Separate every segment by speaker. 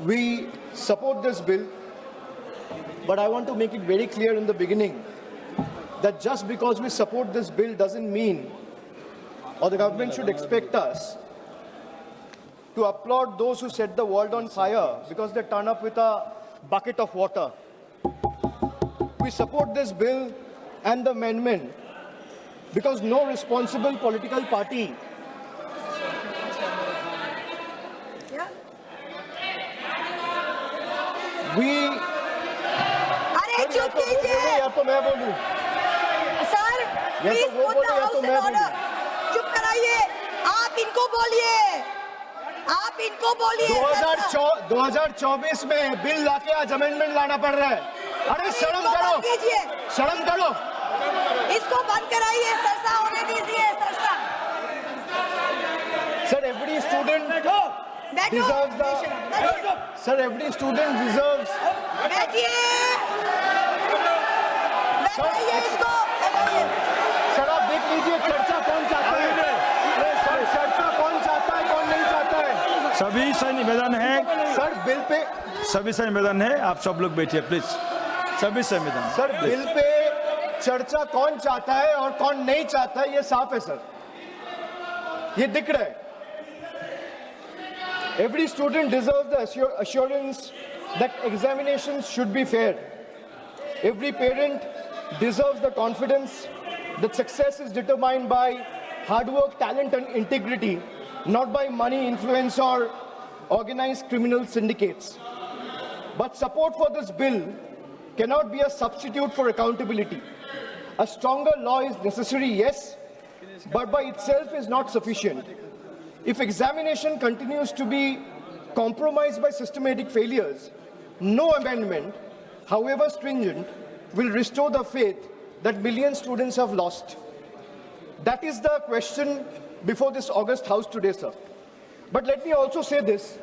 Speaker 1: we support this bill, but I want to make it very clear in the beginning that just because we support this bill doesn't mean, or the government should expect us to applaud those who set the world on fire because they turn up with a bucket of water. We support this bill and the amendment because no responsible political party
Speaker 2: अरे चुप कीजिए
Speaker 1: या तो मैं बोलूं
Speaker 2: sir, please put the house in order. चुप कराइए, आप इनको बोलिए, आप इनको बोलिए।
Speaker 1: 2024 में बिल लाके आज अमेंडमेंट लाना पड़ रहा है। अरे शर्म करो, शर्म करो।
Speaker 2: इसको बंद कराइए, सरसा होने दीजिए, सरसा।
Speaker 1: Sir, every student deserves the. Sir, every student deserves.
Speaker 2: बैठिए, बैठाइए इसको।
Speaker 1: सर, आप देख लीजिए चर्चा कौन चाहता है, चर्चा कौन चाहता है, कौन नहीं चाहता है।
Speaker 3: सभी से निवेदन है
Speaker 1: सर, बिल पे
Speaker 3: सभी से निवेदन है, आप सब लोग बैठिए प्लीज। सभी से निवेदन।
Speaker 1: सर, बिल पे चर्चा कौन चाहता है और कौन नहीं चाहता है, ये साफ है सर, ये दिख रहा है। Every student deserves the assurance that examinations should be fair. Every parent deserves the confidence that success is determined by hard work, talent and integrity, not by money, influence or organized criminal syndicates. But support for this bill cannot be a substitute for accountability. A stronger law is necessary, yes, but by itself is not sufficient. If examination continues to be compromised by systematic failures, no amendment, however stringent, will restore the faith that millions of students have lost. That is the question before this August House today, sir. But let me also say this.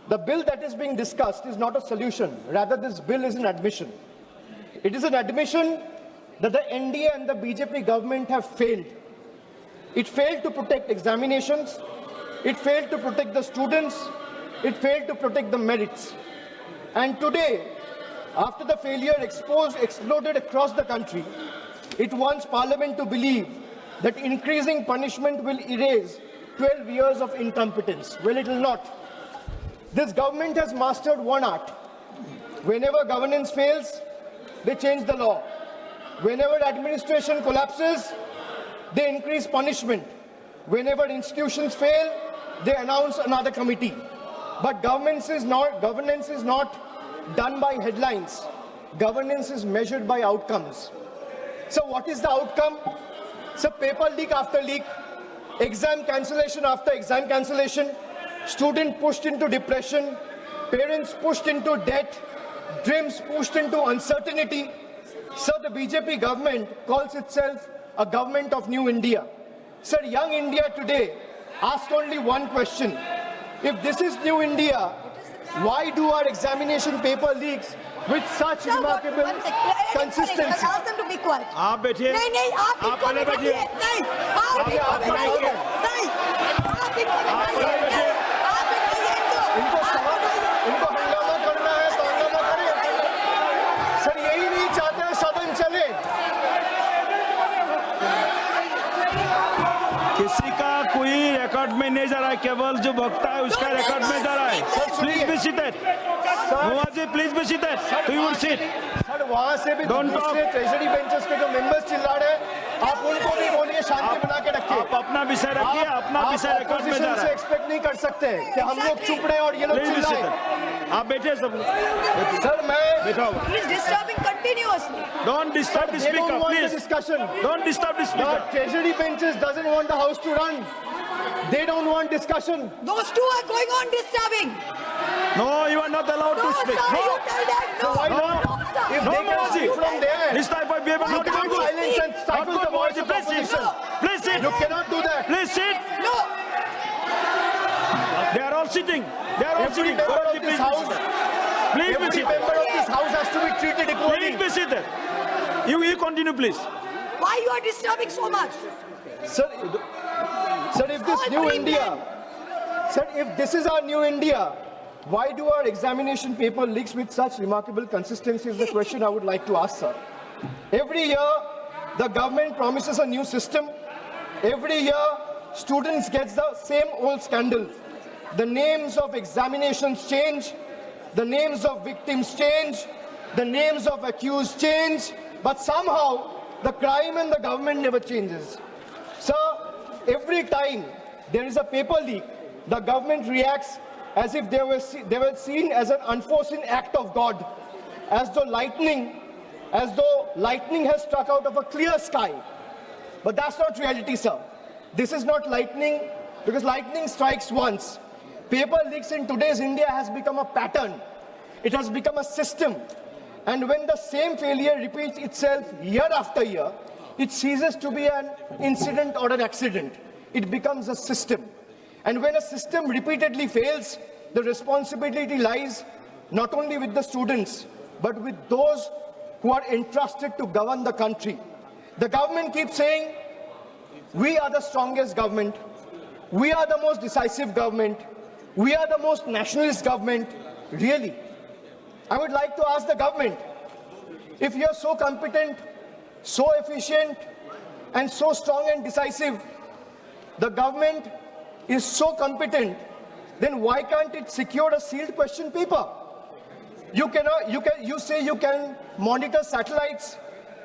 Speaker 1: The bill that is being discussed is not a solution. Rather, this bill is an admission. It is an admission that the NDA and the BJP government have failed. It failed to protect examinations, it failed to protect the students, it failed to protect the merits. And today, after the failure exploded across the country, it wants Parliament to believe that increasing punishment will erase 12 years of incompetence. Well, it will not. This government has mastered one art. Whenever governance fails, they change the law. Whenever administration collapses, they increase punishment. Whenever institutions fail, they announce another committee. But governance is not done by headlines. Governance is measured by outcomes. So what is the outcome? So paper leak after leak, exam cancellation after exam cancellation, student pushed into depression, parents pushed into debt, dreams pushed into uncertainty. So the BJP government calls itself a government of new India. Sir, young India today asks only one question. If this is new India, why do our examination paper leaks with such remarkable consistency?
Speaker 2: Ask them to be quiet.
Speaker 3: आप बैठिए।
Speaker 2: नहीं, आप
Speaker 3: पहले बैठिए।
Speaker 2: नहीं, आप इनको बैठाइए।
Speaker 1: इनको हंगामा करना है तो हंगामा करें। सर, यही नहीं चाहते सदन चले।
Speaker 3: किसी का कोई रिकॉर्ड में नहीं जा रहा है, केवल जो भक्ता है उसका रिकॉर्ड में जा रहा है। Please be seated. Moha ji, please be seated. To your seat.
Speaker 1: Sir, वहां से भी दूसरे ट्रेजरी बेंचेस के जो मेंबर्स चिल्ला रहे हैं, आप उनको भी बोलिए शांति बना के रखिए।
Speaker 3: आप अपना विषय रखिए, अपना विषय रिकॉर्ड में जा रहा है।
Speaker 1: से एक्सपेक्ट नहीं कर सकते कि हम लोग चुप रहे और ये लोग चिल्लाएं।
Speaker 3: आप बैठे सब लोग।
Speaker 1: सर, मैं
Speaker 3: बैठा हुआ।
Speaker 2: He is disturbing continuously.
Speaker 3: Don't disturb the speaker, please.
Speaker 1: Discussion.
Speaker 3: Don't disturb the speaker.
Speaker 1: The treasury benches doesn't want the house to run. They don't want discussion.
Speaker 2: Those two are going on disturbing.
Speaker 3: No, you are not allowed to speak.
Speaker 2: Sir, you tell them no.
Speaker 1: Why not?
Speaker 2: Sir.
Speaker 1: If
Speaker 3: No,
Speaker 1: they can speak from there,
Speaker 3: this type of behavior not
Speaker 1: cannot
Speaker 3: good.
Speaker 1: silence and stifle the voice of
Speaker 3: Please sit.
Speaker 1: opposition.
Speaker 3: Please sit.
Speaker 1: You cannot do that.
Speaker 3: Please sit.
Speaker 2: No.
Speaker 3: They are all sitting. They are all
Speaker 1: Every
Speaker 3: sitting.
Speaker 1: member of
Speaker 3: Please
Speaker 1: this
Speaker 3: be
Speaker 1: house,
Speaker 3: seated. Please be
Speaker 1: every
Speaker 3: seated.
Speaker 1: member of this house has to be treated equally.
Speaker 3: Please be seated. You continue, please.
Speaker 2: Why you are disturbing so much?
Speaker 1: Sir, if this
Speaker 2: All
Speaker 1: new
Speaker 2: free
Speaker 1: India, sir, if this is our new India, Why do our examination paper leaks with such remarkable consistency is the question I would like to ask, sir. Every year, the government promises a new system. Every year, students get the same old scandal. The names of examinations change, the names of victims change, the names of accused change, but somehow the crime and the government never changes. Sir, every time there is a paper leak, the government reacts as if they were seen as an unforeseen act of God, as though lightning has struck out of a clear sky. But that's not reality, sir. This is not lightning, because lightning strikes once. Paper leaks in today's India has become a pattern. It has become a system. And when the same failure repeats itself year after year, it ceases to be an incident or an accident. It becomes a system. And when a system repeatedly fails, the responsibility lies not only with the students, but with those who are entrusted to govern the country. The government keeps saying, we are the strongest government, we are the most decisive government, we are the most nationalist government. Really? I would like to ask the government, if you are so competent, so efficient, and so strong and decisive, the government is so competent, then why can't it secure a sealed question paper? You say you can monitor satellites.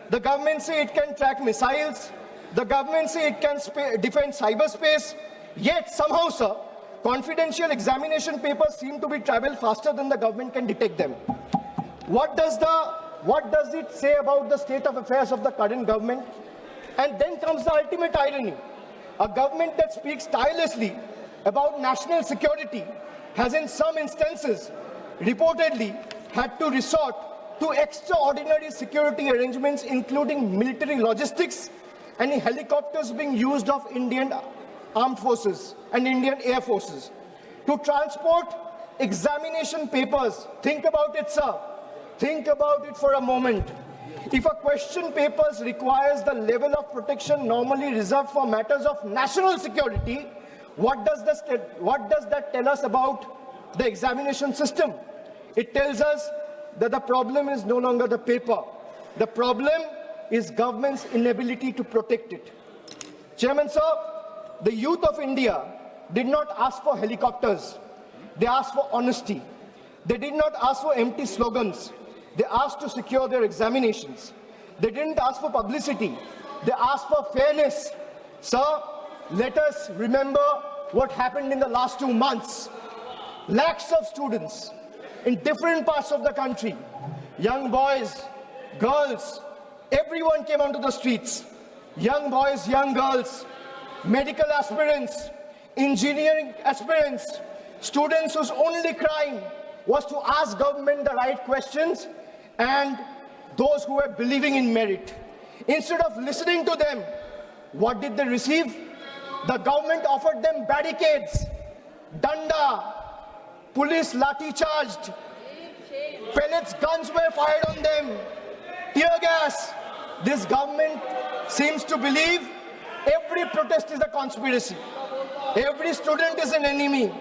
Speaker 1: The government say it can track missiles. The government say it can defend cyberspace. Yet somehow, sir, confidential examination papers seem to be travel faster than the government can detect them. What does it say about the state of affairs of the current government? And then comes the ultimate irony. A government that speaks tirelessly about national security has in some instances reportedly had to resort to extraordinary security arrangements, including military logistics and helicopters being used of Indian armed forces and Indian air forces to transport examination papers. Think about it, sir. Think about it for a moment. If a question paper requires the level of protection normally reserved for matters of national security, what does that tell us about the examination system? It tells us that the problem is no longer the paper. The problem is government's inability to protect it. Chairman, sir, the youth of India did not ask for helicopters. They asked for honesty. They did not ask for empty slogans. They asked to secure their examinations. They didn't ask for publicity. They asked for fairness. Sir, let us remember what happened in the last 2 months. Lakhs of students in different parts of the country, young boys, girls, everyone came onto the streets. Young boys, young girls, medical aspirants, engineering aspirants, students whose only crime was to ask government the right questions, and those who were believing in merit. Instead of listening to them, what did they receive? The government offered them barricades, danda, police lathi charged, pellets, guns were fired on them, tear gas. This government seems to believe every protest is a conspiracy. Every student is an enemy.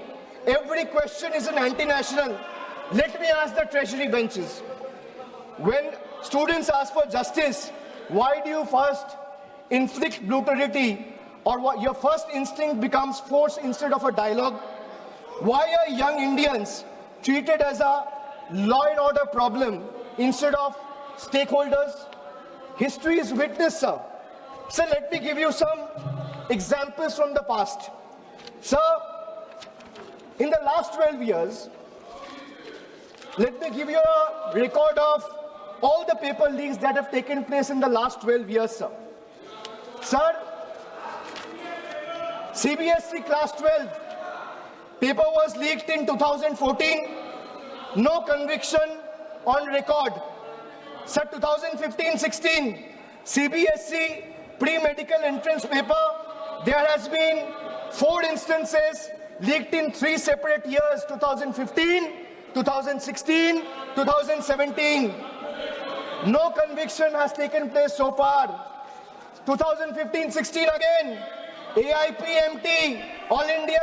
Speaker 1: Every question is an anti-national. Let me ask the treasury benches. When students ask for justice, why do you first inflict brutality, or what your first instinct becomes force instead of a dialogue? Why are young Indians treated as a law and order problem instead of stakeholders? History is witness, sir. Sir, let me give you some examples from the past. Sir, in the last 12 years, let me give you a record of all the paper leaks that have taken place in the last 12 years, sir. Sir, CBSE Class 12 paper was leaked in 2014, no conviction on record. Sir, 2015-16, CBSE pre-medical entrance paper, there has been 4 instances leaked in 3 separate years, 2015, 2016, 2017. No conviction has taken place so far. 2015-16 again, AIPMT, All India